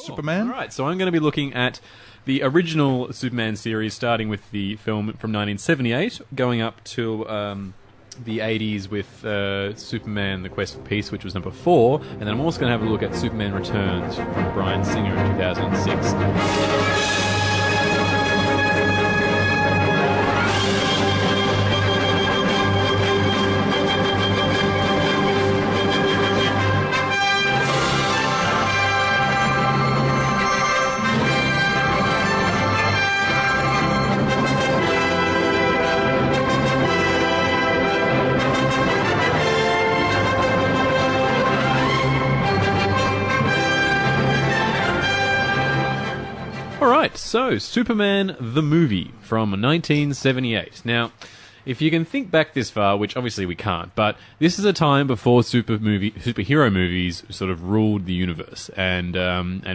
Superman. All right, so I'm going to be looking at the original Superman series, starting with the film from 1978, going up to the 80s with Superman: The Quest for Peace, which was number 4, and then I'm also going to have a look at Superman Returns from Bryan Singer in 2006. So, Superman the movie from 1978. Now, if you can think back this far, which obviously we can't, but this is a time before superhero movies sort of ruled the universe and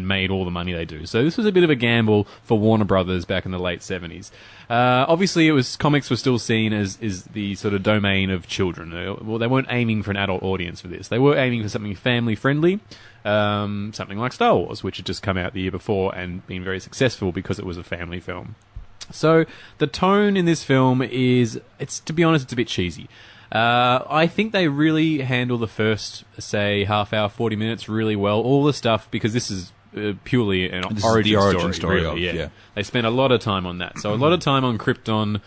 made all the money they do. So this was a bit of a gamble for Warner Brothers back in the late 70s. Obviously, comics were still seen as the sort of domain of children. Well, they weren't aiming for an adult audience for this. They were aiming for something family-friendly. Something like Star Wars, which had just come out the year before and been very successful because it was a family film. So the tone in this film to be honest, it's a bit cheesy. I think they really handle the first, say, half hour, 40 minutes really well. All the stuff, because this is purely an origin story. Really, yeah. They spent a lot of time on that. So a lot of time on Krypton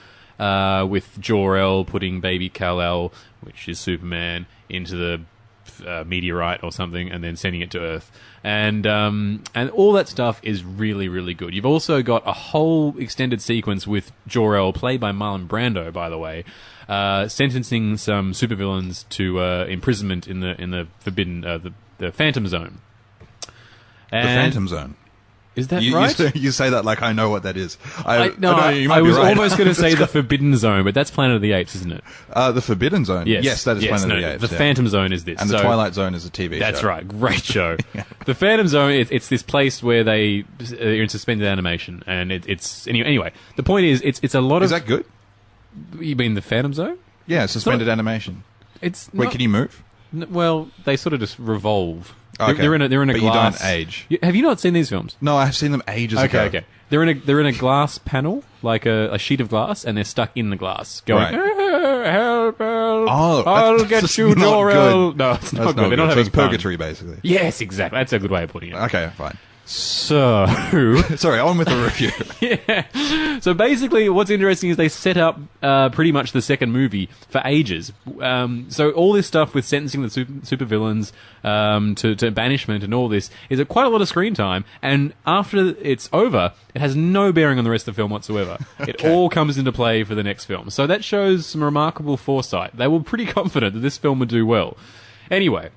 with Jor-El putting baby Kal-El, which is Superman, into the meteorite or something, and then sending it to Earth, and all that stuff is really, really good. You've also got a whole extended sequence with Jor-El, played by Marlon Brando, by the way, sentencing some supervillains to imprisonment in the forbidden the Phantom Zone. And the Phantom Zone. Is that right? You say that like I know what that is. I was almost going to say the Forbidden Zone, but that's Planet of the Apes, isn't it? The Forbidden Zone? Yes, that is Planet of the Apes. The Phantom Zone is this. And the Twilight Zone is a TV show. That's right. Great show. The Phantom Zone, it's this place where they're in suspended animation, and it's... Anyway, the point is, it's a lot of... Is that good? You mean the Phantom Zone? Yeah, suspended animation. Wait, can you move? Well, they sort of just revolve. Okay. They're in a but glass. You don't age. Have you not seen these films? No, I've seen them ages ago. Okay. They're in a glass panel, like a sheet of glass, and they're stuck in the glass, going, help, I'll get you, Jor-El. No, it's not good. They're not having fun. Purgatory, basically. Yes, exactly. That's a good way of putting it. Okay, fine. So... Sorry, on with the review. Yeah. So basically, what's interesting is they set up pretty much the second movie for ages. So all this stuff with sentencing the supervillains to banishment and all this is quite a lot of screen time. And after it's over, it has no bearing on the rest of the film whatsoever. Okay. It all comes into play for the next film. So that shows some remarkable foresight. They were pretty confident that this film would do well. Anyway...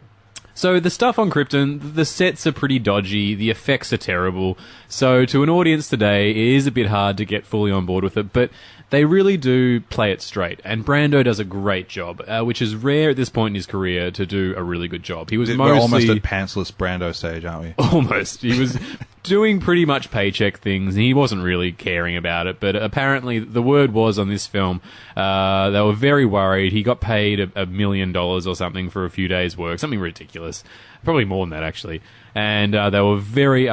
So the stuff on Krypton, the sets are pretty dodgy, the effects are terrible, so to an audience today, it is a bit hard to get fully on board with it, but they really do play it straight, and Brando does a great job, which is rare at this point in his career to do a really good job. We're almost at pantsless Brando stage, aren't we? Almost. He was doing pretty much paycheck things, and he wasn't really caring about it, but apparently the word was on this film, they were very worried. He got paid $1 million or something for a few days' work, something ridiculous. Probably more than that, actually. And they were very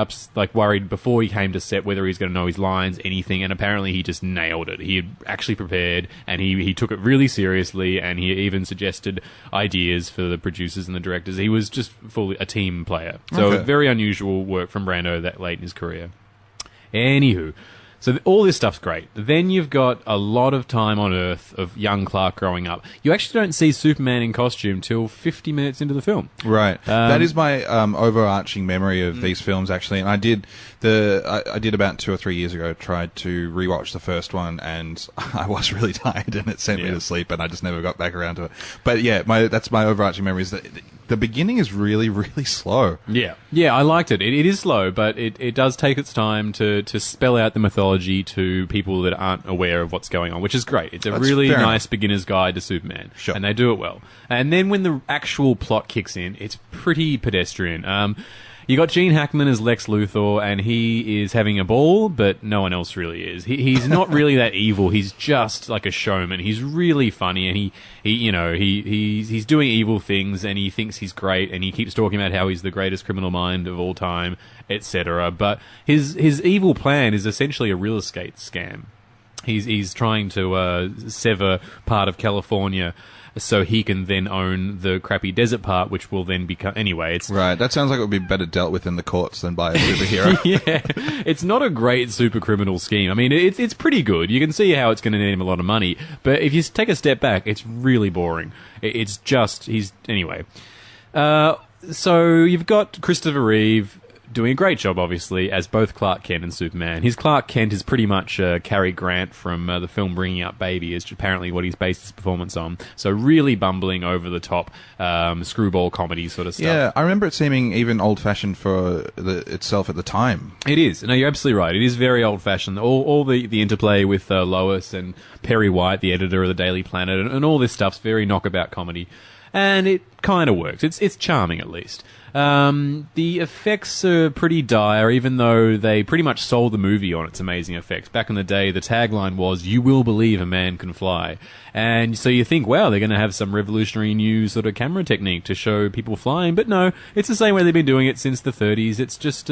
worried before he came to set whether he's going to know his lines, anything, and apparently he just nailed it. He had actually prepared, and he took it really seriously, and he even suggested ideas for the producers and the directors. He was just fully a team player. So very unusual work from Brando that late in his career. Anywho, so all this stuff's great. Then you've got a lot of time on Earth of young Clark growing up. You actually don't see Superman in costume till 50 minutes into the film. Right. That is my overarching memory of these films, actually. And I did about 2 or 3 years ago, tried to rewatch the first one, and I was really tired, and it sent me to sleep, and I just never got back around to it. But yeah, that's my overarching memory, is that the beginning is really, really slow. Yeah. Yeah, I liked it. It is slow, but it does take its time to spell out the mythology to people that aren't aware of what's going on, which is great. It's a really nice beginner's guide to Superman. Sure. And they do it well. And then when the actual plot kicks in, it's pretty pedestrian. You got Gene Hackman as Lex Luthor, and he is having a ball, but no one else really is. He's not really that evil. He's just like a showman. He's really funny, and he's doing evil things, and he thinks he's great, and he keeps talking about how he's the greatest criminal mind of all time, etc. But his evil plan is essentially a real estate scam. He's trying to sever part of California so he can then own the crappy desert part, which will then become... Anyway, it's... Right, that sounds like it would be better dealt with in the courts than by a superhero. Yeah, it's not a great super criminal scheme. I mean, it's pretty good. You can see how it's going to need him a lot of money, but if you take a step back, it's really boring. It's just... Anyway. So you've got Christopher Reeve doing a great job, obviously, as both Clark Kent and Superman. His Clark Kent is pretty much Cary Grant from the film Bringing Up Baby, is apparently what he's based his performance on. So really bumbling, over-the-top, screwball comedy sort of stuff. Yeah, I remember it seeming even old-fashioned for itself at the time. It is. No, you're absolutely right. It is very old-fashioned. All the interplay with Lois and Perry White, the editor of the Daily Planet, and all this stuff's very knockabout comedy. And it kind of works. It's charming, at least. The effects are pretty dire, even though they pretty much sold the movie on its amazing effects. Back in the day, the tagline was, "You will believe a man can fly." And so you think, wow, they're going to have some revolutionary new sort of camera technique to show people flying. But no, it's the same way they've been doing it since the 30s. It's just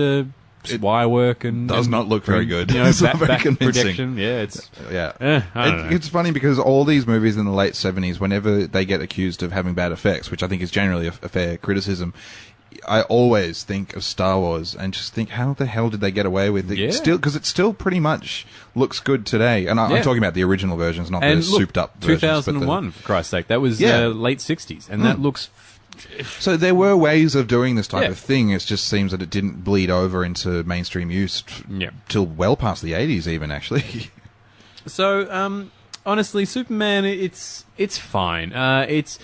wire work and... Does not look very good. You know, It's not very back convincing. projection. Yeah, it's... Yeah. I don't know. It's funny because all these movies in the late 70s, whenever they get accused of having bad effects, which I think is generally a fair criticism, I always think of Star Wars and just think, how the hell did they get away with it? Yeah. Still, because it still pretty much looks good today. And I'm talking about the original versions, not the souped-up versions. 2001, for Christ's sake. That was late 60s, and that looks... So there were ways of doing this type of thing. It just seems that it didn't bleed over into mainstream use till well past the 80s even, actually. So, honestly, Superman, it's fine. It's...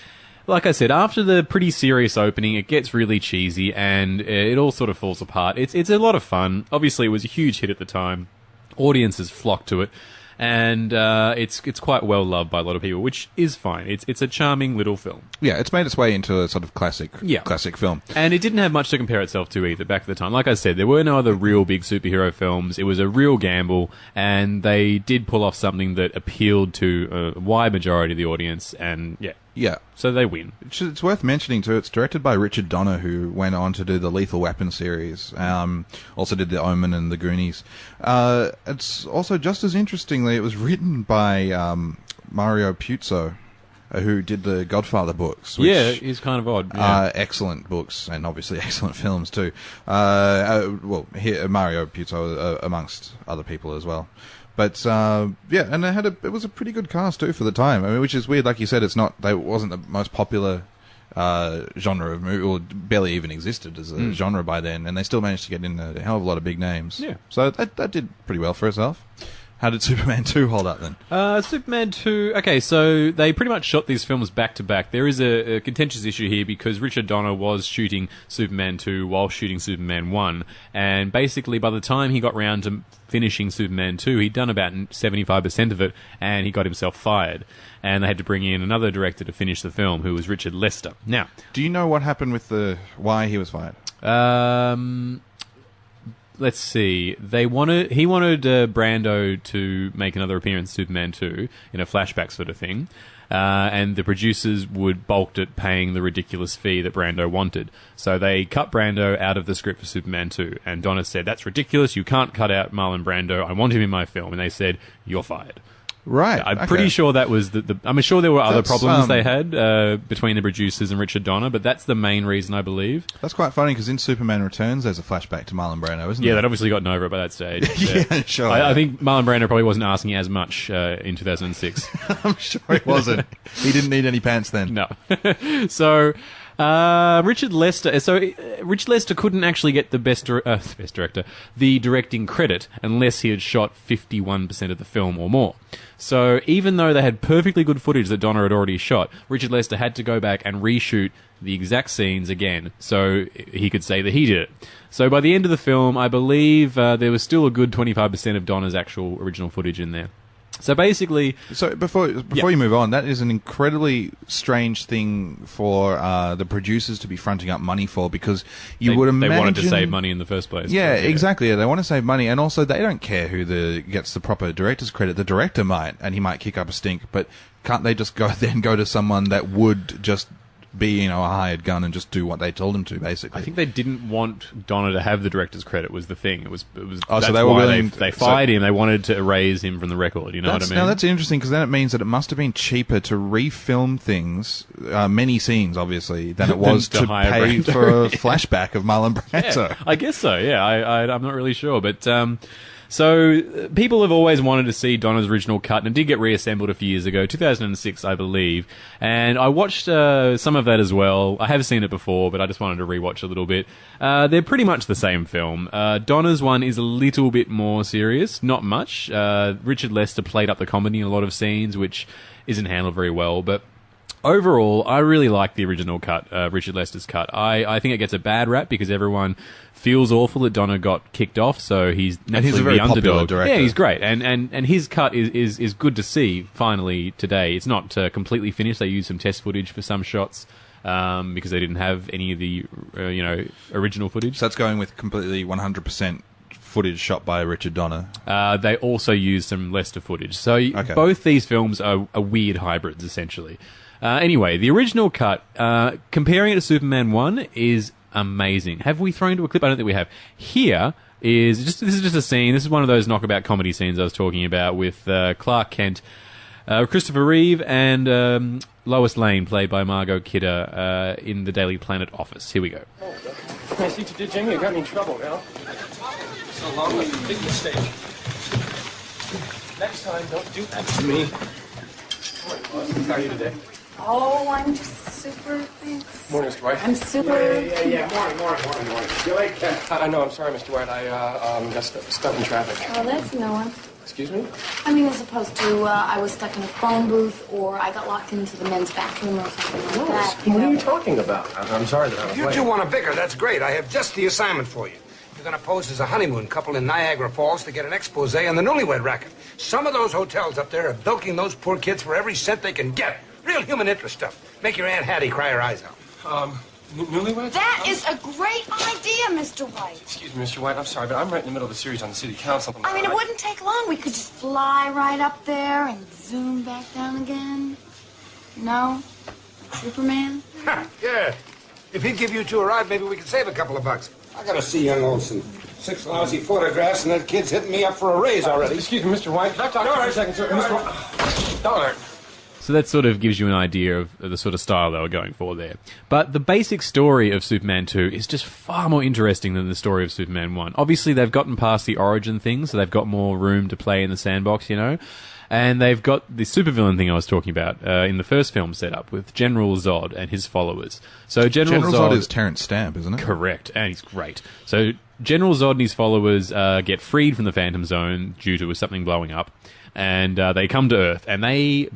Like I said, after the pretty serious opening, it gets really cheesy and it all sort of falls apart. It's a lot of fun. Obviously, it was a huge hit at the time. Audiences flocked to it. And it's quite well loved by a lot of people, which is fine. It's a charming little film. Yeah, it's made its way into a sort of classic film. And it didn't have much to compare itself to either back at the time. Like I said, there were no other real big superhero films. It was a real gamble, and they did pull off something that appealed to a wide majority of the audience, and Yeah. So they win. It's worth mentioning, too, it's directed by Richard Donner, who went on to do the Lethal Weapon series, also did The Omen and The Goonies. It's also, just as interestingly, it was written by Mario Puzo, who did the Godfather books. Which he's kind of odd. Excellent books, and obviously excellent films, too. Mario Puzo, amongst other people as well. But and it was a pretty good cast too for the time. I mean, which is weird, like you said, it wasn't the most popular genre of movie, or barely even existed as a genre by then, and they still managed to get in a hell of a lot of big names. Yeah, so that did pretty well for itself. How did Superman 2 hold up then? Superman 2... Okay, so they pretty much shot these films back to back. There is a contentious issue here because Richard Donner was shooting Superman 2 while shooting Superman 1. And basically, by the time he got round to finishing Superman 2, he'd done about 75% of it, and he got himself fired. And they had to bring in another director to finish the film, who was Richard Lester. Now... Do you know what happened with why he was fired? Let's see. He wanted Brando to make another appearance in Superman 2 in a flashback sort of thing, and the producers balked at paying the ridiculous fee that Brando wanted. So they cut Brando out of the script for Superman 2, and Donner said, "That's ridiculous. You can't cut out Marlon Brando. I want him in my film." And they said, "You're fired." Right. I'm pretty sure that was I'm sure there were other problems they had between the producers and Richard Donner, but that's the main reason, I believe. That's quite funny, because in Superman Returns, there's a flashback to Marlon Brando, isn't there? Yeah, they'd obviously gotten over it by that stage. Yeah, sure. I think Marlon Brando probably wasn't asking as much in 2006. I'm sure he wasn't. He didn't need any pants then. No. So... Richard Lester. So Richard Lester couldn't actually get the best director, the directing credit, unless he had shot 51% of the film or more. So even though they had perfectly good footage that Donner had already shot, Richard Lester had to go back and reshoot the exact scenes again, so he could say that he did it. So by the end of the film, I believe there was still a good 25% of Donner's actual original footage in there. So basically... So before you move on, that is an incredibly strange thing for the producers to be fronting up money for, because would imagine... They wanted to save money in the first place. Yeah, exactly. They want to save money, and also they don't care who gets the proper director's credit. The director might, and he might kick up a stink, but can't they just go to someone that would just be, a hired gun and just do what they told him to, basically? I think they didn't want Donner to have the director's credit was the thing. It was oh, that's so they were why willing, they fired him. They wanted to erase him from the record, you know what I mean? Now that's interesting, because then it means that it must have been cheaper to refilm things, many scenes obviously, than it was to pay for a flashback of Marlon Brando. Yeah, I guess so, yeah. I'm not really sure, but... So, people have always wanted to see Donner's original cut, and it did get reassembled a few years ago, 2006, I believe. And I watched some of that as well. I have seen it before, but I just wanted to rewatch a little bit. They're pretty much the same film. Donner's one is a little bit more serious, not much. Richard Lester played up the comedy in a lot of scenes, which isn't handled very well, but... Overall, I really like the original cut, Richard Lester's cut. I think it gets a bad rap because everyone feels awful that Donner got kicked off, so he's naturally a very the underdog. Popular director. Yeah, he's great, and his cut is good to see finally today. It's not completely finished. They used some test footage for some shots because they didn't have any of the original footage. So that's going with completely 100% footage shot by Richard Donner. They also used some Lester footage. So both these films are weird hybrids, essentially. Anyway, the original cut, comparing it to Superman 1, is amazing. Have we thrown to a clip? I don't think we have. Here is this is just a scene. This is one of those knockabout comedy scenes I was talking about with Clark Kent, Christopher Reeve, and Lois Lane, played by Margot Kidder, in the Daily Planet office. Here we go. I see what you did, Jamie. You got me in trouble, Al. So long, big mistake. Next time, don't do that to me. How are you today? Oh, I'm just super, thanks. Morning, Mr. White. I'm super... Yeah. Morning. You late, Ken? I know, I'm sorry, Mr. White. I got stuck in traffic. Oh, that's no one. Excuse me? I mean, as opposed to I was stuck in a phone booth or I got locked into the men's bathroom or something like that. What are you talking about? I'm sorry that I was If you two want to bicker, that's great. I have just the assignment for you. You're going to pose as a honeymoon couple in Niagara Falls to get an expose on the newlywed racket. Some of those hotels up there are bilking those poor kids for every cent they can get. Real human interest stuff. Make your Aunt Hattie cry her eyes out. Newlyweds? That is a great idea, Mr. White. Excuse me, Mr. White. I'm sorry, but I'm right in the middle of a series on the city council. I mean, it wouldn't take long. We could just fly right up there and zoom back down again. No? Like Superman? Yeah. If he'd give you two a ride, maybe we could save a couple of bucks. I gotta see young Olson. 6 lousy photographs, and that kid's hitting me up for a raise already. Excuse me, Mr. White. Can I talk to you for a second, sir? Mr. White. Dollar. So that sort of gives you an idea of the sort of style they were going for there. But the basic story of Superman 2 is just far more interesting than the story of Superman 1. Obviously, they've gotten past the origin thing, so they've got more room to play in the sandbox, And they've got the supervillain thing I was talking about in the first film setup with General Zod and his followers. So General Zod is Terrence Stamp, isn't it? Correct, and he's great. So General Zod and his followers get freed from the Phantom Zone due to something blowing up. And they come to Earth, and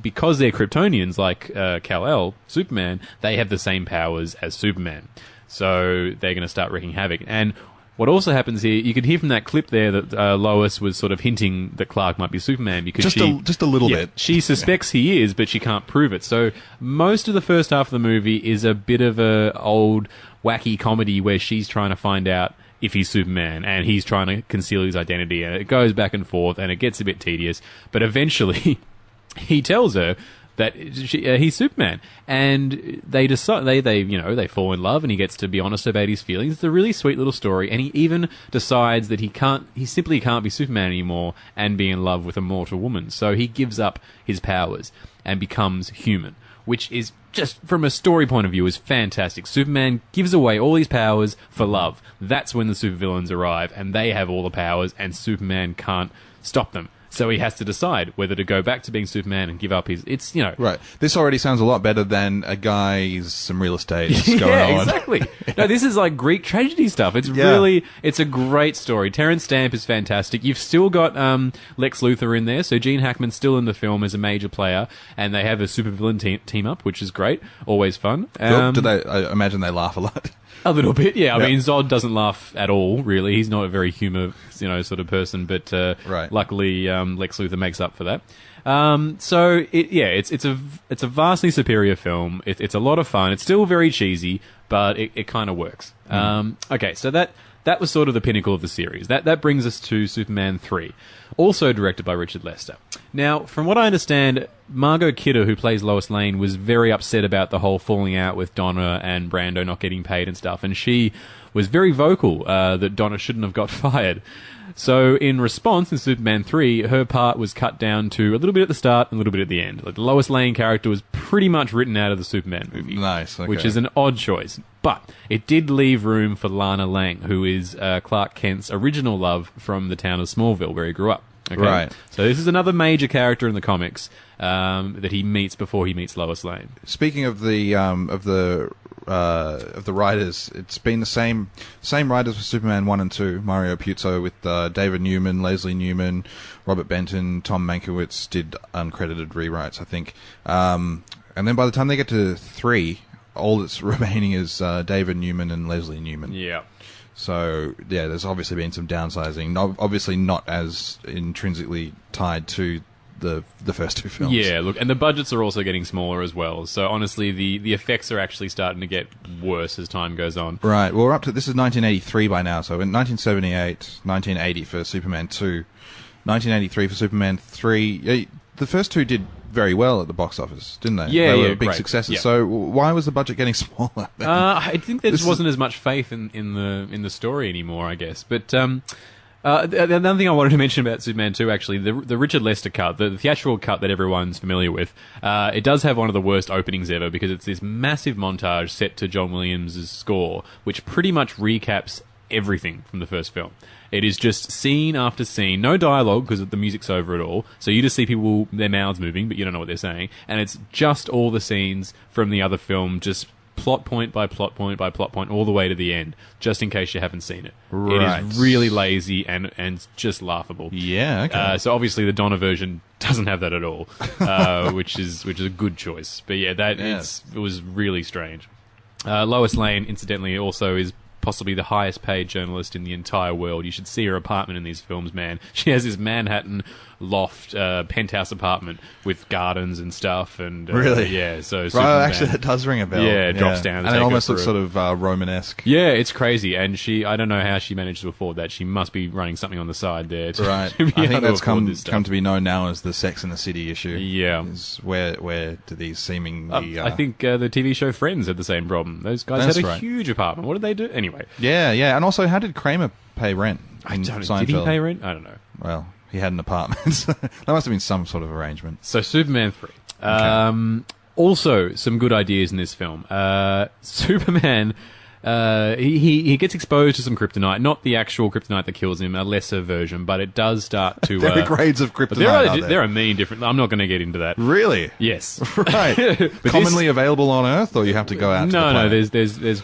because they're Kryptonians like Kal-El, Superman, they have the same powers as Superman. So they're going to start wreaking havoc. And what also happens here, you could hear from that clip there that Lois was sort of hinting that Clark might be Superman because just a little bit. She suspects he is, but she can't prove it. So most of the first half of the movie is a bit of a old wacky comedy where she's trying to find out if he's Superman, and he's trying to conceal his identity, and it goes back and forth, and it gets a bit tedious. But eventually, he tells her that he's Superman, and they decide they fall in love, and he gets to be honest about his feelings. It's a really sweet little story, and he even decides that he simply can't be Superman anymore and be in love with a mortal woman. So he gives up his powers and becomes human, which is just from a story point of view is fantastic. Superman gives away all his powers for love. That's when the supervillains arrive, and they have all the powers, and Superman can't stop them. So he has to decide whether to go back to being Superman and give up his... Right. This already sounds a lot better than a guy's some real estate going on. Exactly. No, this is like Greek tragedy stuff. It's really... It's a great story. Terrence Stamp is fantastic. You've still got Lex Luthor in there, so Gene Hackman's still in the film as a major player, and they have a supervillain team up, which is great. Always fun. I imagine they laugh a lot. A little bit, yeah. I mean, Zod doesn't laugh at all, really. He's not a very humor, sort of person, but luckily Lex Luthor makes up for that. It's a vastly superior film. It's a lot of fun. It's still very cheesy, but it kind of works. Okay, so that was sort of the pinnacle of the series. That brings us to Superman 3, also directed by Richard Lester. Now, from what I understand, Margot Kidder, who plays Lois Lane, was very upset about the whole falling out with Donna and Brando not getting paid and stuff, and she was very vocal that Donna shouldn't have got fired. So, in response, in Superman 3, her part was cut down to a little bit at the start and a little bit at the end. Like, the Lois Lane character was pretty much written out of the Superman movie. Nice, okay. Which is an odd choice. But it did leave room for Lana Lang, who is Clark Kent's original love from the town of Smallville, where he grew up. Okay? Right. So this is another major character in the comics that he meets before he meets Lois Lane. Speaking of the writers, it's been the same writers for Superman 1 and 2, Mario Puzo, with David Newman, Leslie Newman, Robert Benton, Tom Mankiewicz did uncredited rewrites, I think. And then by the time they get to 3, all that's remaining is David Newman and Leslie Newman. Yeah. So, yeah, there's obviously been some downsizing. Obviously not as intrinsically tied to the first 2 films. Yeah, look, and the budgets are also getting smaller as well. So, honestly, the effects are actually starting to get worse as time goes on. Right. Well, we're up to... This is 1983 by now. So, in 1978, 1980 for Superman 2, 1983 for Superman 3... Yeah, the first 2 did very well at the box office, didn't they? Yeah, they were big great. successes. Yeah. So why was the budget getting smaller? I think there just wasn't as much faith in the story anymore, I guess. But another thing I wanted to mention about Superman 2, actually, the Richard Lester cut, the theatrical cut that everyone's familiar with, it does have one of the worst openings ever because it's this massive montage set to John Williams' score, which pretty much recaps everything from the first film. It is just scene after scene, no dialogue because the music's over it all. So you just see people, their mouths moving, but you don't know what they're saying. And it's just all the scenes from the other film, just plot point by plot point by plot point, all the way to the end, just in case you haven't seen it. Right. It is really lazy and just laughable. Yeah, okay. So obviously the Donna version doesn't have that at all, which is a good choice. But yeah, it was really strange. Lois Lane, incidentally, also is possibly the highest paid journalist in the entire world. You should see her apartment in these films, man. She has this Manhattan loft penthouse apartment with gardens and stuff. And really? Yeah, so right, Superman, actually that does ring a bell. Yeah, it drops down. And it almost looks sort of Romanesque. Yeah, it's crazy. And I don't know how she managed to afford that. She must be running something on the side there. Right. I think that's come to be known now as the Sex and the City issue. Yeah. Is where do these seemingly... I think the TV show Friends had the same problem. Those guys had a huge apartment. What did they do? Anyway. Yeah. And also, how did Kramer pay rent in Did Seinfeld? he pay rent? I don't know. Well, he had an apartment. That must have been some sort of arrangement. So, Superman 3. Also, some good ideas in this film. Superman... he gets exposed to some kryptonite, not the actual kryptonite that kills him, a lesser version, but it does start to... There are grades of kryptonite, there are many different... I'm not going to get into that. Really? Yes. Right. Commonly available on Earth, or you have to go out to the planet? There's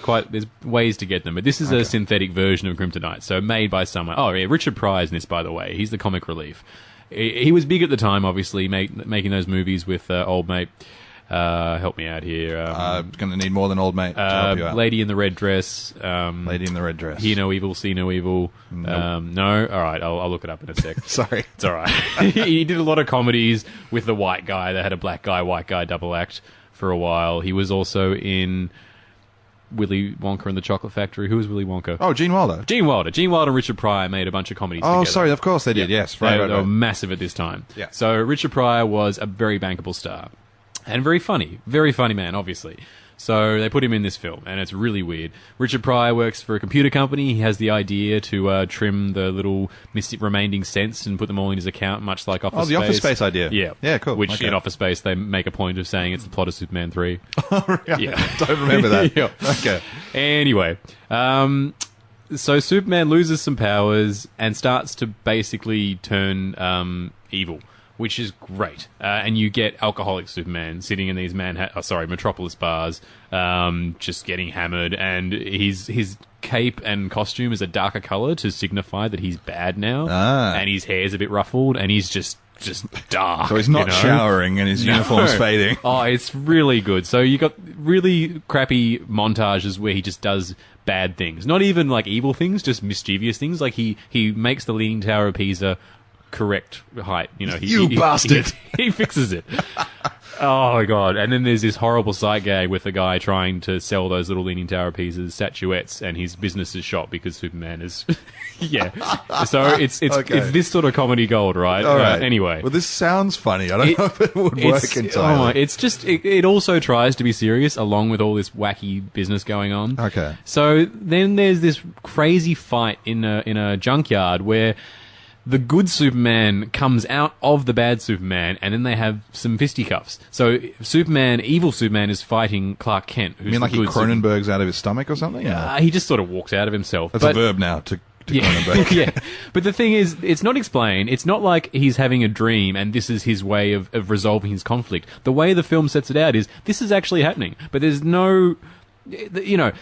ways to get them, but this is a synthetic version of kryptonite, so made by someone... Oh, yeah, Richard Pryor's in this, by the way. He's the comic relief. He was big at the time, obviously, making those movies with old mate... help me out here. Going to need more than old mate to help you out. Lady in the Red Dress. Lady in the Red Dress. Hear No Evil, See No Evil. Nope. No? All right, I'll look it up in a sec. Sorry. It's all right. He did a lot of comedies with the white guy. They had a black guy, white guy double act for a while. He was also in Willy Wonka and the Chocolate Factory. Who was Willy Wonka? Oh, Gene Wilder. Gene Wilder and Richard Pryor made a bunch of comedies together. Oh, sorry, of course they did, yes. Right, they were massive at this time. Yeah. So Richard Pryor was a very bankable star. And very funny man, obviously. So they put him in this film, and it's really weird. Richard Pryor works for a computer company. He has the idea to trim the little remaining cents and put them all in his account, much like Office Space. Oh, the Office Space idea. Yeah. Yeah, cool. Which in Office Space, they make a point of saying it's the plot of Superman 3. Oh, yeah. Don't remember that. Yeah. Okay. Anyway, so Superman loses some powers and starts to basically turn evil, which is great. And you get alcoholic Superman sitting in these Metropolis bars, just getting hammered, and his cape and costume is a darker color to signify that he's bad now, and his hair's a bit ruffled, and he's just dark. So he's not showering and his uniform's fading. Oh, it's really good. So you got really crappy montages where he just does bad things. Not even like evil things, just mischievous things. Like he makes the Leaning Tower of Pisa correct height. You know, You bastard. He fixes it. Oh my god! And then there's this horrible sight gag with the guy trying to sell those little Leaning Tower of Pisa statuettes, and his business is shot because Superman is. Yeah. So it's this sort of comedy gold, right? All right. Anyway. Well, this sounds funny. I don't know if it would work entirely. It's just it also tries to be serious along with all this wacky business going on. Okay. So then there's this crazy fight in a junkyard where the good Superman comes out of the bad Superman, and then they have some fisticuffs. So evil Superman, is fighting Clark Kent. Who's You mean like he Cronenberg's out of his stomach or something? He just sort of walks out of himself. That's a verb now to Cronenberg. Yeah. But the thing is, it's not explained. It's not like he's having a dream and this is his way of resolving his conflict. The way the film sets it out is this is actually happening. But there's no... You know...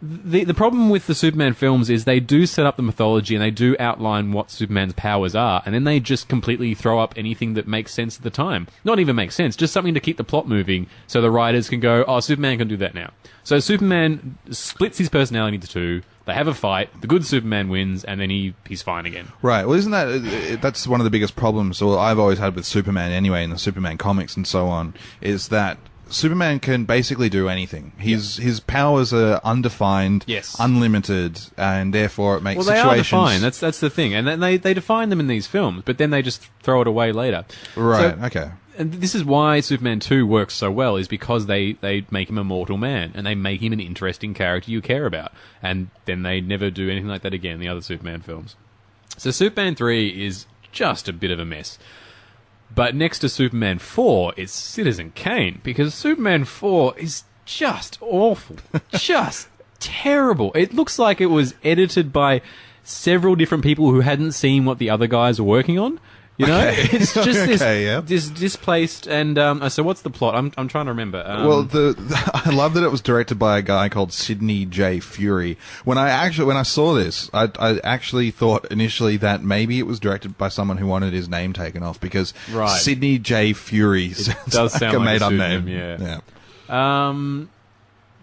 The problem with the Superman films is they do set up the mythology and they do outline what Superman's powers are, and then they just completely throw up anything that makes sense at the time. Not even makes sense, just something to keep the plot moving so the writers can go, oh, Superman can do that now. So Superman splits his personality into two, they have a fight, the good Superman wins, and then he's fine again. Right. Well, isn't that's one of the biggest problems, or I've always had with Superman anyway, in the Superman comics and so on, is that Superman can basically do anything. His powers are undefined, yes, unlimited, and therefore it makes situations... Well, they are defined. That's the thing. And then they define them in these films, but then they just throw it away later. Right, okay. And this is why Superman 2 works so well, is because they make him a mortal man, and they make him an interesting character you care about. And then they never do anything like that again in the other Superman films. So Superman 3 is just a bit of a mess. But next to Superman 4 is Citizen Kane, because Superman 4 is just awful. Just terrible. It looks like it was edited by several different people who hadn't seen what the other guys were working on. You know? Okay. It's just Okay, this displaced, and so what's the plot? I'm trying to remember. Well, I love that it was directed by a guy called Sidney J. Furie. When I saw this, I actually thought initially that maybe it was directed by someone who wanted his name taken off, because Sidney J. Furie sounds like a made-up name. Yeah.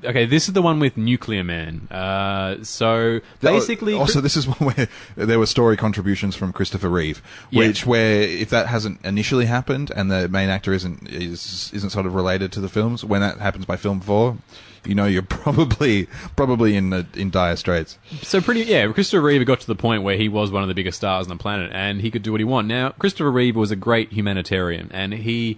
Okay, this is the one with Nuclear Man. So basically, also this is one where there were story contributions from Christopher Reeve, where if that hasn't initially happened and the main actor isn't sort of related to the films, when that happens by film 4, you know you're probably in dire straits. So Christopher Reeve got to the point where he was one of the biggest stars on the planet, and he could do what he wanted. Now, Christopher Reeve was a great humanitarian, and he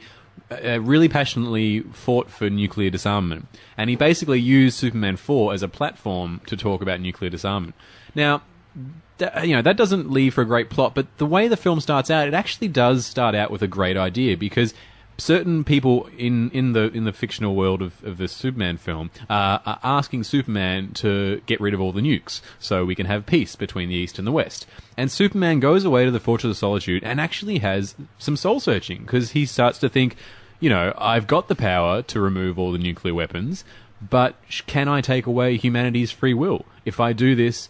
really passionately fought for nuclear disarmament, and he basically used Superman 4 as a platform to talk about nuclear disarmament. Now, that doesn't leave for a great plot, but the way the film starts out, it actually does start out with a great idea, because certain people in the fictional world of the Superman film are asking Superman to get rid of all the nukes so we can have peace between the East and the West. And Superman goes away to the Fortress of Solitude and actually has some soul searching, because he starts to think, I've got the power to remove all the nuclear weapons, but can I take away humanity's free will? If I do this,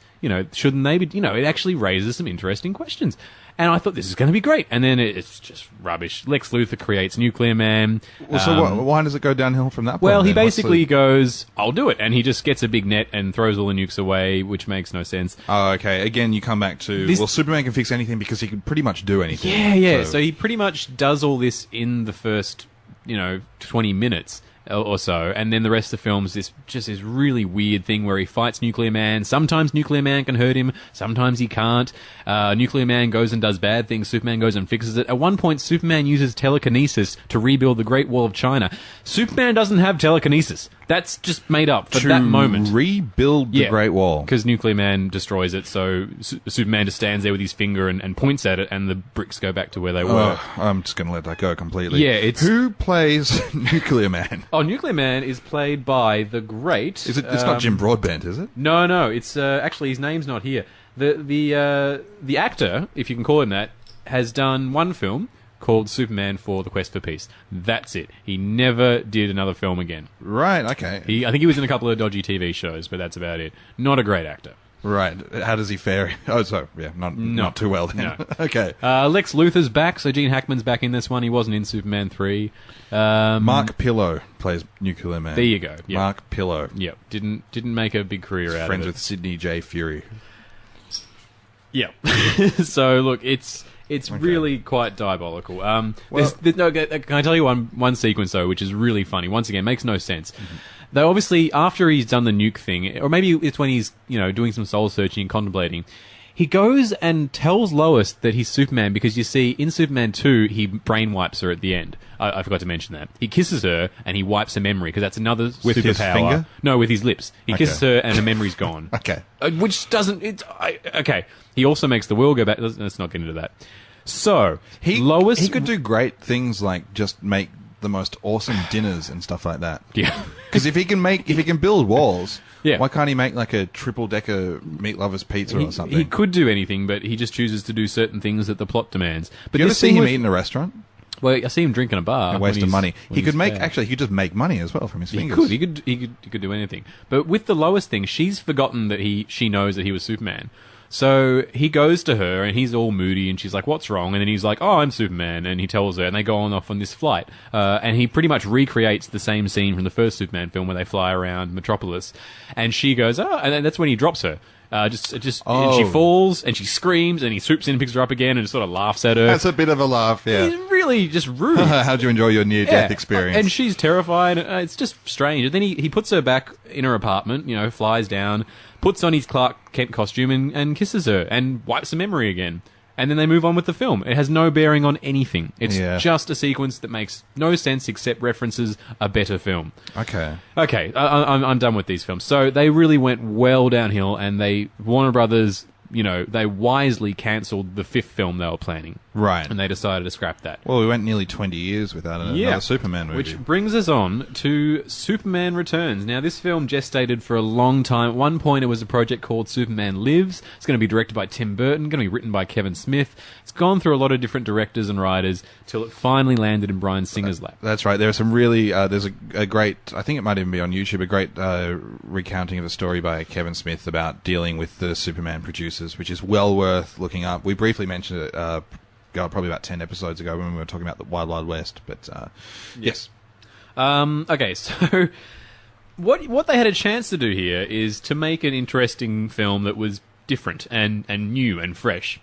shouldn't they be... it actually raises some interesting questions. And I thought, this is going to be great. And then it's just rubbish. Lex Luthor creates Nuclear Man. Well, so why does it go downhill from that point? Well, he basically goes, I'll do it. And he just gets a big net and throws all the nukes away, which makes no sense. Oh, okay. Again, you come back to, Superman can fix anything because he can pretty much do anything. Yeah. So he pretty much does all this in the first, 20 minutes. Or so, and then the rest of the film is this really weird thing where he fights Nuclear Man. Sometimes Nuclear Man can hurt him, sometimes he can't. Nuclear Man goes and does bad things, Superman goes and fixes it. At one point, Superman uses telekinesis to rebuild the Great Wall of China. Superman doesn't have telekinesis. That's just made up for that moment. To rebuild the Great Wall. Because Nuclear Man destroys it, so Superman just stands there with his finger and points at it, and the bricks go back to where they were. I'm just going to let that go completely. Yeah, Who plays Nuclear Man? Oh, Nuclear Man is played by the great... It's not Jim Broadbent, is it? No. It's actually, his name's not here. The actor, if you can call him that, has done one film called Superman for the Quest for Peace. That's it. He never did another film again. Right, okay. I think he was in a couple of dodgy TV shows, but that's about it. Not a great actor. Right. How does he fare? Oh, so yeah, not too well then. No. Okay. Lex Luthor's back, so Gene Hackman's back in this one. He wasn't in Superman 3. Mark Pillow plays Nuclear Man. There you go. Yep. Mark Pillow. Yep. Didn't make a big career out Friends of it. with Sidney J. Fury. Yeah. So look, it's really quite diabolical. There's no. Can I tell you one sequence though, which is really funny? Once again, makes no sense. Mm-hmm. Though obviously, after he's done the nuke thing, or maybe it's when he's doing some soul searching and contemplating, he goes and tells Lois that he's Superman because you see in Superman 2 he brain wipes her at the end. I forgot to mention that. He kisses her and he wipes her memory because that's another with superpower. His finger? No, with his lips. He kisses her and her memory's gone. Okay. Which doesn't... okay. He also makes the world go back... Let's not get into that. So, Lois... He could do great things like just make the most awesome dinners and stuff like that. Yeah. Because if he can build walls... Yeah. Why can't he make like a triple-decker meat lovers pizza or something? He could do anything, but he just chooses to do certain things that the plot demands. But do you ever see him eat in a restaurant? Well, I see him drink in a bar. And wasting money. He could make... bad. Actually, he could just make money as well from his fingers. He could do anything. But with the Lois thing, she's forgotten that she knows that he was Superman. So he goes to her and he's all moody and she's like, what's wrong? And then he's like, oh, I'm Superman. And he tells her and they go off on this flight. And he pretty much recreates the same scene from the first Superman film where they fly around Metropolis. And she goes, oh, and then that's when he drops her. And she falls and she screams and he swoops in and picks her up again and just sort of laughs at her. That's a bit of a laugh, yeah. He's really just rude. How'd you enjoy your near-death experience? And she's terrified. It's just strange. And then he puts her back in her apartment, flies down, puts on his Clark Kent costume and kisses her and wipes her memory again. And then they move on with the film. It has no bearing on anything. It's just a sequence that makes no sense except references a better film. Okay. I'm done with these films. So they really went well downhill, and Warner Brothers, they wisely cancelled the fifth film they were planning. Right. And they decided to scrap that. Well, we went nearly 20 years without another Superman movie. Which brings us on to Superman Returns. Now, this film gestated for a long time. At one point, it was a project called Superman Lives. It's going to be directed by Tim Burton, going to be written by Kevin Smith. It's gone through a lot of different directors and writers till it finally landed in Bryan Singer's lap. That's right. There are some really... there's a great... I think it might even be on YouTube, a great recounting of a story by Kevin Smith about dealing with the Superman producers, which is well worth looking up. We briefly mentioned it... probably about 10 episodes ago when we were talking about the Wild Wild West, but yes. Okay, so what they had a chance to do here is to make an interesting film that was different and new and fresh.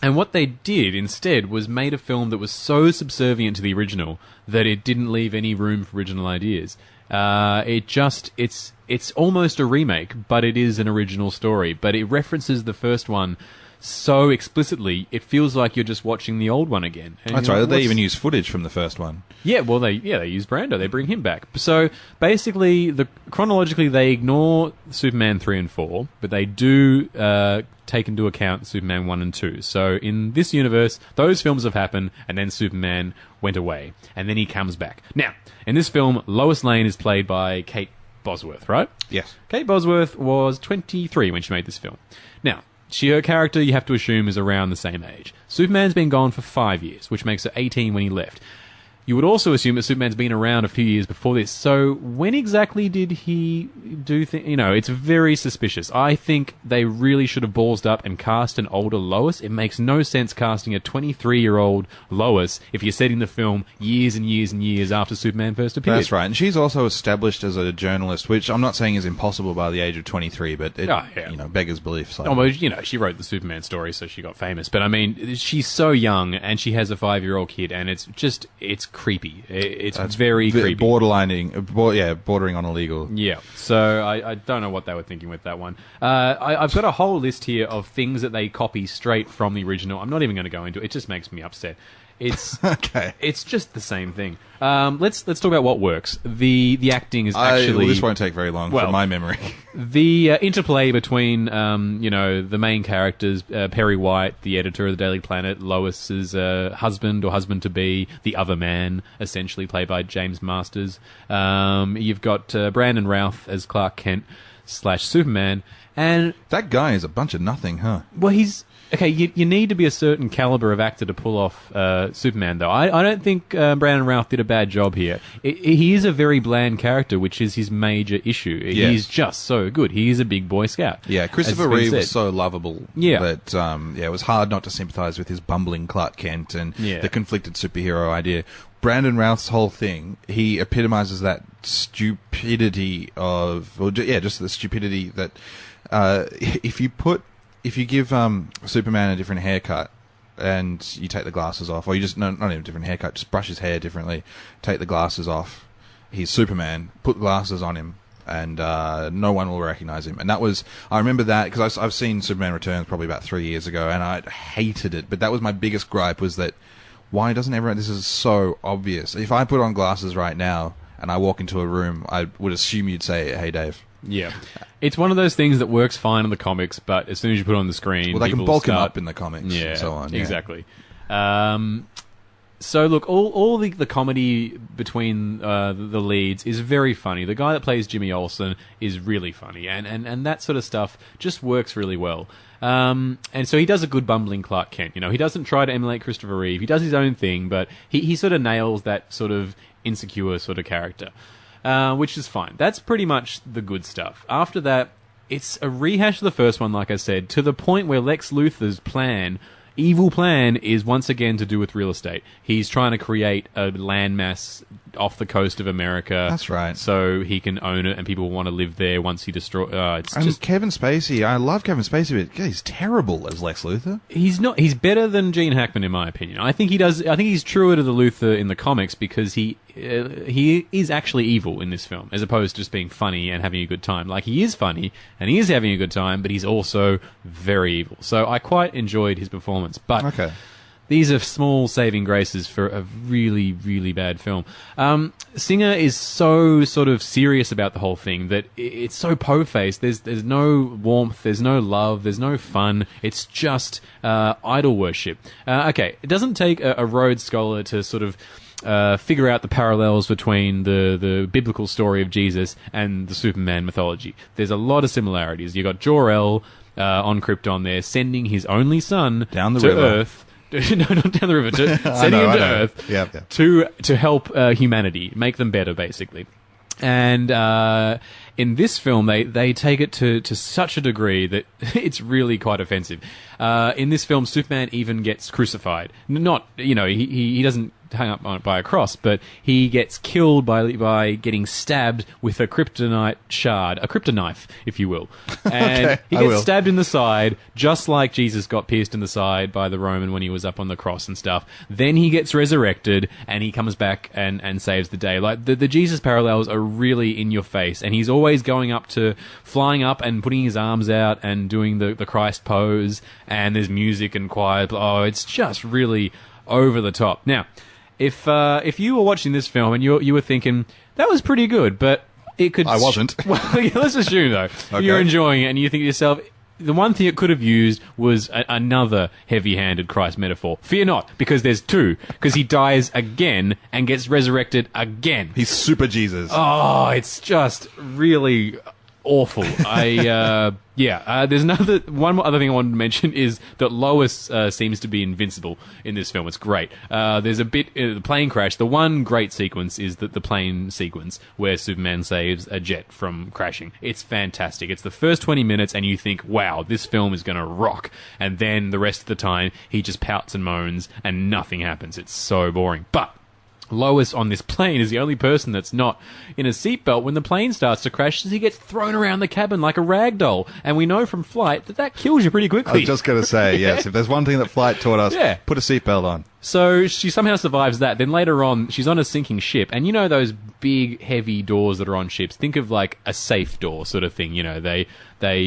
And what they did instead was made a film that was so subservient to the original that it didn't leave any room for original ideas. It's almost a remake, but it is an original story. But it references the first one so explicitly, it feels like you're just watching the old one again. And that's right. They even use footage from the first one. Yeah, well, they use Brando. They bring him back. So basically, chronologically, they ignore Superman 3 and 4, but they do take into account Superman 1 and 2. So in this universe, those films have happened, and then Superman went away, and then he comes back. Now, in this film, Lois Lane is played by Kate Bosworth, right? Yes. Kate Bosworth was 23 when she made this film. Now, her character, you have to assume, is around the same age. Superman's been gone for 5 years, which makes her 18 when he left. You would also assume that Superman's been around a few years before this. So when exactly did he do things? It's very suspicious. I think they really should have ballsed up and cast an older Lois. It makes no sense casting a 23-year-old Lois if you're setting the film years and years and years after Superman first appeared. That's right. And she's also established as a journalist, which I'm not saying is impossible by the age of 23, but it, beggars belief. So. Well, she wrote the Superman story, so she got famous. But I mean, she's so young, and she has a 5-year-old kid, and it's creepy. It's very creepy. Bordering on illegal. Yeah. So I don't know what they were thinking with that one. I've got a whole list here of things that they copy straight from the original. I'm not even going to go into it. It just makes me upset. It's okay. It's just the same thing. Let's talk about what works. The acting is actually... this won't take very long from my memory. The interplay between the main characters, Perry White, the editor of the Daily Planet, Lois's husband or husband-to-be, the other man, essentially played by James Masters. You've got Brandon Routh as Clark Kent / Superman, and that guy is a bunch of nothing, huh? Well, he's Okay, you need to be a certain caliber of actor to pull off Superman, though. I don't think Brandon Routh did a bad job here. He is a very bland character, which is his major issue. Yes. He's just so good. He is a big boy scout. Yeah, Christopher Reeve was so lovable that it was hard not to sympathise with his bumbling Clark Kent and the conflicted superhero idea. Brandon Routh's whole thing, he epitomizes that stupidity just the stupidity that if you give Superman a different haircut and you take the glasses off, or you just, not even a different haircut, just brush his hair differently, take the glasses off, he's Superman, put glasses on him, and no one will recognize him. And that was, I remember that, because I've seen Superman Returns probably about 3 years ago, and I hated it, but that was my biggest gripe, was that, why doesn't everyone, this is so obvious. If I put on glasses right now, and I walk into a room, I would assume you'd say, hey, Dave. Yeah. It's one of those things that works fine in the comics, but as soon as you put it on the screen... Well, they can bulk him up in the comics and so on. Yeah. Exactly. So, look, all the comedy between the leads is very funny. The guy that plays Jimmy Olsen is really funny, and that sort of stuff just works really well. And so he does a good bumbling Clark Kent. You know, he doesn't try to emulate Christopher Reeve. He does his own thing, but he sort of nails that sort of insecure sort of character, which is fine. That's pretty much the good stuff. After that, it's a rehash of the first one, like I said, to the point where Lex Luthor's evil plan is once again to do with real estate. He's trying to create a landmass off the coast of America. That's right. So he can own it and people want to live there once he destroys... Kevin Spacey, I love Kevin Spacey, but he's terrible as Lex Luthor. He's not. He's better than Gene Hackman, in my opinion. I think he's truer to the Luthor in the comics because he is actually evil in this film, as opposed to just being funny and having a good time. Like, he is funny and he is having a good time, but he's also very evil. So I quite enjoyed his performance. But these are small saving graces for a really, really bad film. Singer is so sort of serious about the whole thing that it's so po-faced. There's no warmth, there's no love, there's no fun. It's just idol worship. It doesn't take a Rhodes Scholar to sort of figure out the parallels between the biblical story of Jesus and the Superman mythology. There's a lot of similarities. You got Jor-El on Krypton there, sending his only son down the to river. Earth. No, not down the river. Sending him to Earth to help humanity, make them better, basically. And in this film, they take it to such a degree that it's really quite offensive. In this film, Superman even gets crucified. Not, he doesn't hang up on it by a cross, but he gets killed by getting stabbed with a kryptonite shard, a kryptonite, if you will. And he gets stabbed in the side, just like Jesus got pierced in the side by the Roman when he was up on the cross and stuff. Then he gets resurrected, and he comes back and saves the day. Like, the Jesus parallels are really in your face, and he's always flying up and putting his arms out and doing the Christ pose, and there's music and choir. Oh, it's just really over the top. Now, if you were watching this film and you were thinking, that was pretty good, but it could... I wasn't. Well, let's assume, though. Okay. You're enjoying it and you think to yourself, the one thing it could have used was another heavy-handed Christ metaphor. Fear not, because there's two. Because he dies again and gets resurrected again. He's super Jesus. Oh, it's just really awful. There's one other thing I wanted to mention is that Lois seems to be invincible in this film. It's great. There's a bit, the plane crash. The one great sequence is the plane sequence where Superman saves a jet from crashing. It's fantastic. It's the first 20 minutes and you think, wow, this film is going to rock. And then the rest of the time, he just pouts and moans and nothing happens. It's so boring. But Lois on this plane is the only person that's not in a seatbelt. When the plane starts to crash, he gets thrown around the cabin like a rag doll. And we know from Flight that kills you pretty quickly. I was just going to say, yes, if there's one thing that Flight taught us, put a seatbelt on. So she somehow survives that. Then later on, she's on a sinking ship. And you know those big, heavy doors that are on ships? Think of like a safe door sort of thing. You know, they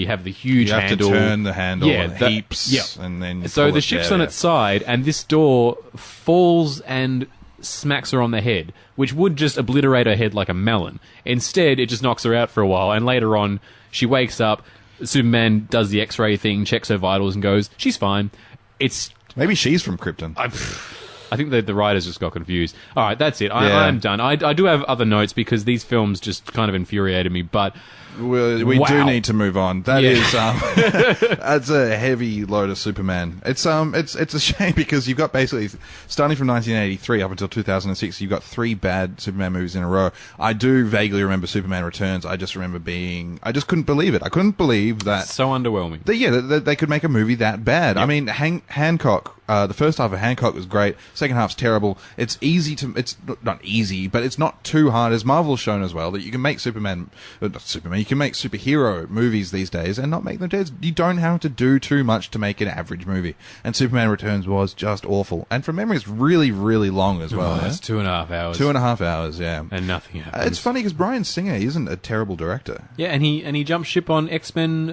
have the huge handle. You have to turn the handle heaps. And then so the ship's on its side, and this door falls and smacks her on the head, which would just obliterate her head like a melon. Instead, it just knocks her out for a while, and later on, she wakes up, Superman does the X-ray thing, checks her vitals, and goes, she's fine. Maybe she's from Krypton. I think that the writers just got confused. All right, that's it. Yeah. I'm done. I do have other notes because these films just kind of infuriated me, but... We do need to move on. That Yeah. is that's a heavy load of Superman. It's a shame because you've got basically starting from 1983 up until 2006, you've got 3 bad Superman movies in a row. I do vaguely remember Superman Returns. I just remember I just couldn't believe it. I couldn't believe that So underwhelming. that they could make a movie that bad. Yep. I mean, Hancock. The first half of Hancock was great. Second half's terrible. It's easy to. It's not easy, but it's not too hard. As Marvel's shown as well, that you can make not Superman. You can make superhero movies these days and not make them dead. You don't have to do too much to make an average movie. And Superman Returns was just awful. And from memory, it's really, really long as well. That's 2.5 hours. 2.5 hours, yeah. And nothing happens. It's funny because Bryan Singer isn't a terrible director. Yeah, and he jumped ship on X-Men,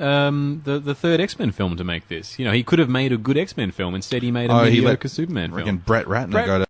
the third X-Men film to make this. You know, he could have made a good X-Men film. Instead, he made a mediocre Superman film. Brett Ratner got